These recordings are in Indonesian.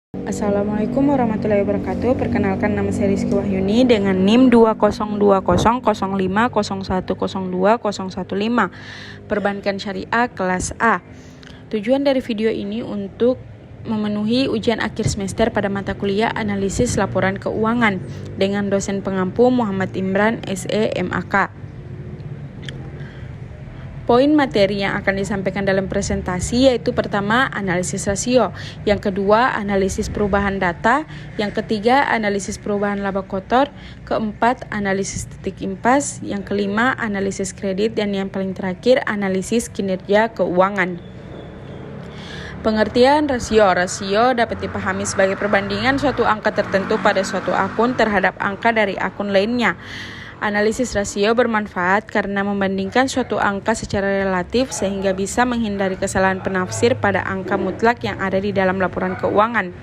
Assalamualaikum warahmatullahi wabarakatuh. Perkenalkan, nama saya Rizky Wahyuni dengan NIM 20200010115. Perbankan Syariah kelas A. Tujuan dari video ini untuk memenuhi ujian akhir semester pada mata kuliah analisis laporan keuangan dengan dosen pengampu Muhammad Imran SE MAK. Poin materi yang akan disampaikan dalam presentasi yaitu pertama, analisis rasio, yang kedua, analisis perubahan data, yang ketiga, analisis perubahan laba kotor, keempat, analisis titik impas, yang kelima, analisis kredit, dan yang paling terakhir, analisis kinerja keuangan. Pengertian rasio. Rasio dapat dipahami sebagai perbandingan suatu angka tertentu pada suatu akun terhadap angka dari akun lainnya. Analisis rasio bermanfaat karena membandingkan suatu angka secara relatif sehingga bisa menghindari kesalahan penafsir pada angka mutlak yang ada di dalam laporan keuangan.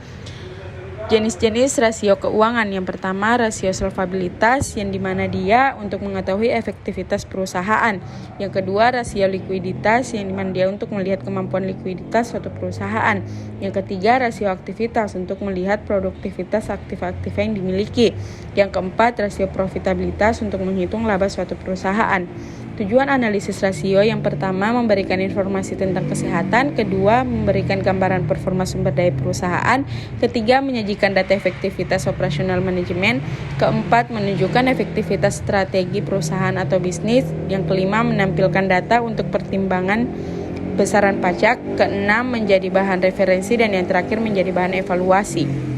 Jenis-jenis rasio keuangan. Yang pertama, rasio solvabilitas, yang dimana dia untuk mengetahui efektivitas perusahaan. Yang kedua, rasio likuiditas, yang dimana dia untuk melihat kemampuan likuiditas suatu perusahaan. Yang ketiga, rasio aktivitas, untuk melihat produktivitas aktif-aktif yang dimiliki. Yang keempat, rasio profitabilitas, untuk menghitung laba suatu perusahaan. Tujuan analisis rasio yang pertama, memberikan informasi tentang kesehatan. Kedua, memberikan gambaran performa sumber daya perusahaan. Ketiga, menyajikan data efektivitas operasional manajemen. Keempat, menunjukkan efektivitas strategi perusahaan atau bisnis. Yang kelima, menampilkan data untuk pertimbangan besaran pajak. Keenam, menjadi bahan referensi. Dan yang terakhir, menjadi bahan evaluasi.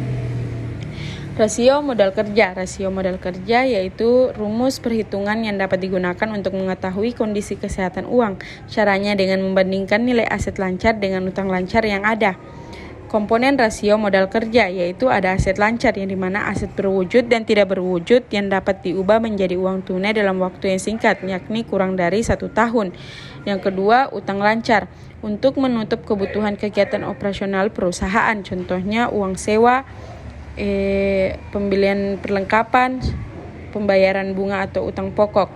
Rasio modal kerja. Rasio modal kerja yaitu rumus perhitungan yang dapat digunakan untuk mengetahui kondisi kesehatan uang. Caranya dengan membandingkan nilai aset lancar dengan utang lancar yang ada. Komponen rasio modal kerja yaitu ada aset lancar, yang dimana aset berwujud dan tidak berwujud yang dapat diubah menjadi uang tunai dalam waktu yang singkat, yakni kurang dari 1 tahun. Yang kedua, utang lancar, untuk menutup kebutuhan kegiatan operasional perusahaan, contohnya uang sewa, pembelian perlengkapan, pembayaran bunga atau utang pokok.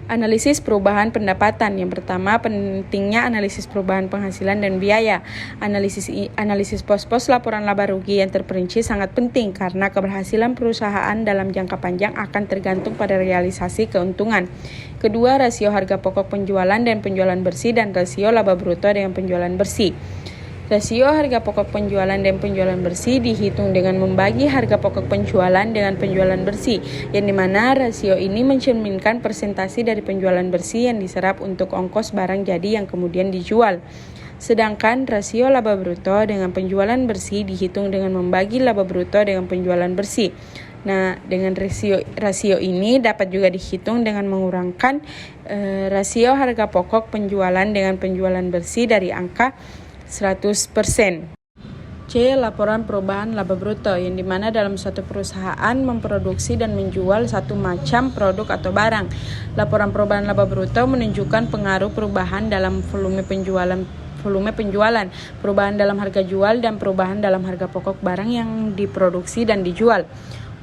Analisis perubahan pendapatan. Yang pertama, pentingnya analisis perubahan penghasilan dan biaya. Analisis pos-pos laporan laba rugi yang terperinci sangat penting karena keberhasilan perusahaan dalam jangka panjang akan tergantung pada realisasi keuntungan. Kedua, rasio harga pokok penjualan dan penjualan bersih, dan rasio laba bruto dengan penjualan bersih. Rasio harga pokok penjualan dan penjualan bersih dihitung dengan membagi harga pokok penjualan dengan penjualan bersih, yang dimana rasio ini mencerminkan persentase dari penjualan bersih yang diserap untuk ongkos barang jadi yang kemudian dijual. Sedangkan rasio laba bruto dengan penjualan bersih dihitung dengan membagi laba bruto dengan penjualan bersih. Nah, dengan rasio ini dapat juga dihitung dengan mengurangkan rasio harga pokok penjualan dengan penjualan bersih dari angka 100%. C. Laporan perubahan laba bruto, yang dimana dalam suatu perusahaan memproduksi dan menjual satu macam produk atau barang. Laporan perubahan laba bruto menunjukkan pengaruh perubahan dalam volume penjualan, perubahan dalam harga jual, dan perubahan dalam harga pokok barang yang diproduksi dan dijual.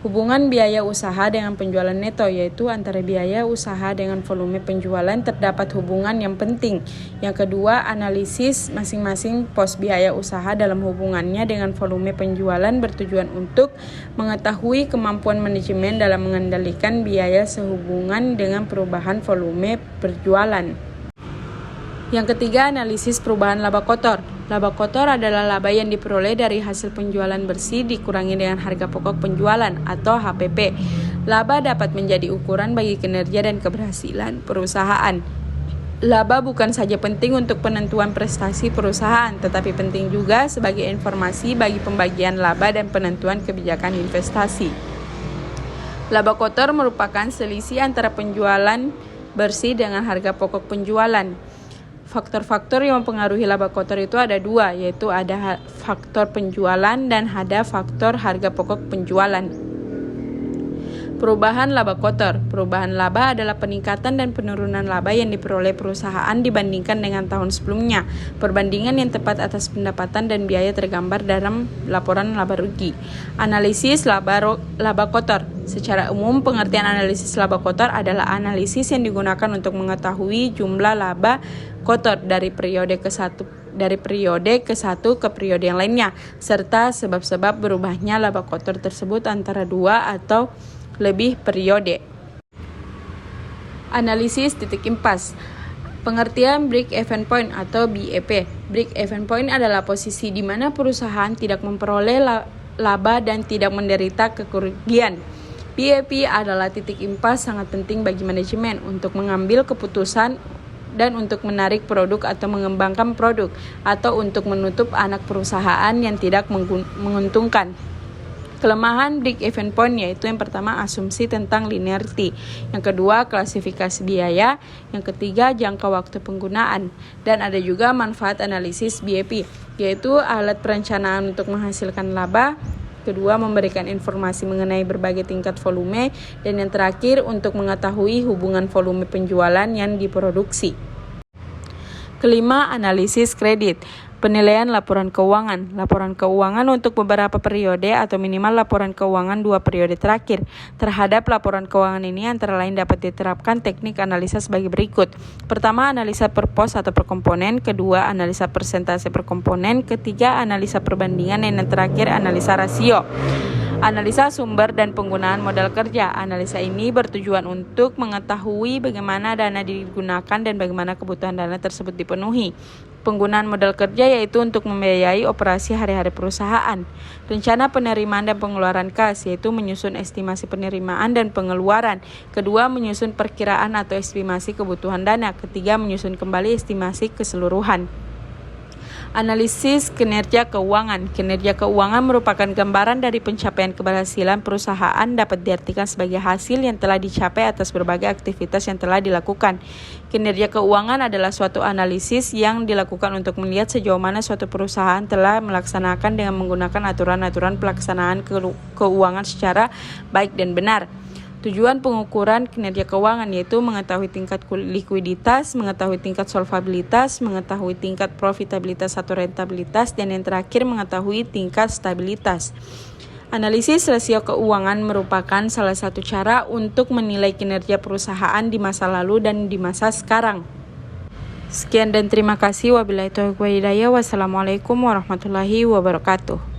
Hubungan biaya usaha dengan penjualan neto, yaitu antara biaya usaha dengan volume penjualan terdapat hubungan yang penting. Yang kedua, analisis masing-masing pos biaya usaha dalam hubungannya dengan volume penjualan bertujuan untuk mengetahui kemampuan manajemen dalam mengendalikan biaya sehubungan dengan perubahan volume berjualan. Yang ketiga, analisis perubahan laba kotor. Laba kotor adalah laba yang diperoleh dari hasil penjualan bersih dikurangi dengan harga pokok penjualan atau HPP. Laba dapat menjadi ukuran bagi kinerja dan keberhasilan perusahaan. Laba bukan saja penting untuk penentuan prestasi perusahaan, tetapi penting juga sebagai informasi bagi pembagian laba dan penentuan kebijakan investasi. Laba kotor merupakan selisih antara penjualan bersih dengan harga pokok penjualan. Faktor-faktor yang mempengaruhi laba kotor itu ada dua, yaitu ada faktor penjualan dan ada faktor harga pokok penjualan. Perubahan laba kotor. Perubahan laba adalah peningkatan dan penurunan laba yang diperoleh perusahaan dibandingkan dengan tahun sebelumnya. Perbandingan yang tepat atas pendapatan dan biaya tergambar dalam laporan laba rugi. Analisis laba kotor. Secara umum, pengertian analisis laba kotor adalah analisis yang digunakan untuk mengetahui jumlah laba kotor dari periode ke satu ke periode yang lainnya, serta sebab-sebab berubahnya laba kotor tersebut antara dua atau lebih periode. Analisis titik impas. Pengertian break-even point atau BEP. Break-even point adalah posisi di mana perusahaan tidak memperoleh laba dan tidak menderita kerugian. BEP adalah titik impas sangat penting bagi manajemen untuk mengambil keputusan dan untuk menarik produk atau mengembangkan produk, atau untuk menutup anak perusahaan yang tidak menguntungkan. Kelemahan break-even point yaitu yang pertama asumsi tentang linearity, yang kedua klasifikasi biaya, yang ketiga jangka waktu penggunaan, dan ada juga manfaat analisis BEP, yaitu alat perencanaan untuk menghasilkan laba, kedua memberikan informasi mengenai berbagai tingkat volume, dan yang terakhir untuk mengetahui hubungan volume penjualan yang diproduksi. Kelima, analisis kredit. Penilaian laporan keuangan. Laporan keuangan untuk beberapa periode atau minimal laporan keuangan 2 periode terakhir. Terhadap laporan keuangan ini antara lain dapat diterapkan teknik analisa sebagai berikut. Pertama, analisa per pos atau per komponen. Kedua, analisa persentase per komponen. Ketiga, analisa perbandingan. Dan yang terakhir, analisa rasio. Analisa sumber dan penggunaan modal kerja. Analisa ini bertujuan untuk mengetahui bagaimana dana digunakan dan bagaimana kebutuhan dana tersebut dipenuhi. Penggunaan modal kerja yaitu untuk membiayai operasi hari-hari perusahaan. Rencana penerimaan dan pengeluaran kas yaitu menyusun estimasi penerimaan dan pengeluaran. Kedua, menyusun perkiraan atau estimasi kebutuhan dana. Ketiga, menyusun kembali estimasi keseluruhan. Analisis kinerja keuangan. Kinerja keuangan merupakan gambaran dari pencapaian keberhasilan perusahaan, dapat diartikan sebagai hasil yang telah dicapai atas berbagai aktivitas yang telah dilakukan. Kinerja keuangan adalah suatu analisis yang dilakukan untuk melihat sejauh mana suatu perusahaan telah melaksanakan dengan menggunakan aturan-aturan pelaksanaan keuangan secara baik dan benar. Tujuan pengukuran kinerja keuangan yaitu mengetahui tingkat likuiditas, mengetahui tingkat solvabilitas, mengetahui tingkat profitabilitas atau rentabilitas, dan yang terakhir mengetahui tingkat stabilitas. Analisis rasio keuangan merupakan salah satu cara untuk menilai kinerja perusahaan di masa lalu dan di masa sekarang. Sekian dan terima kasih. Wabillahi taufiq wal hidayah. Wassalamualaikum warahmatullahi wabarakatuh.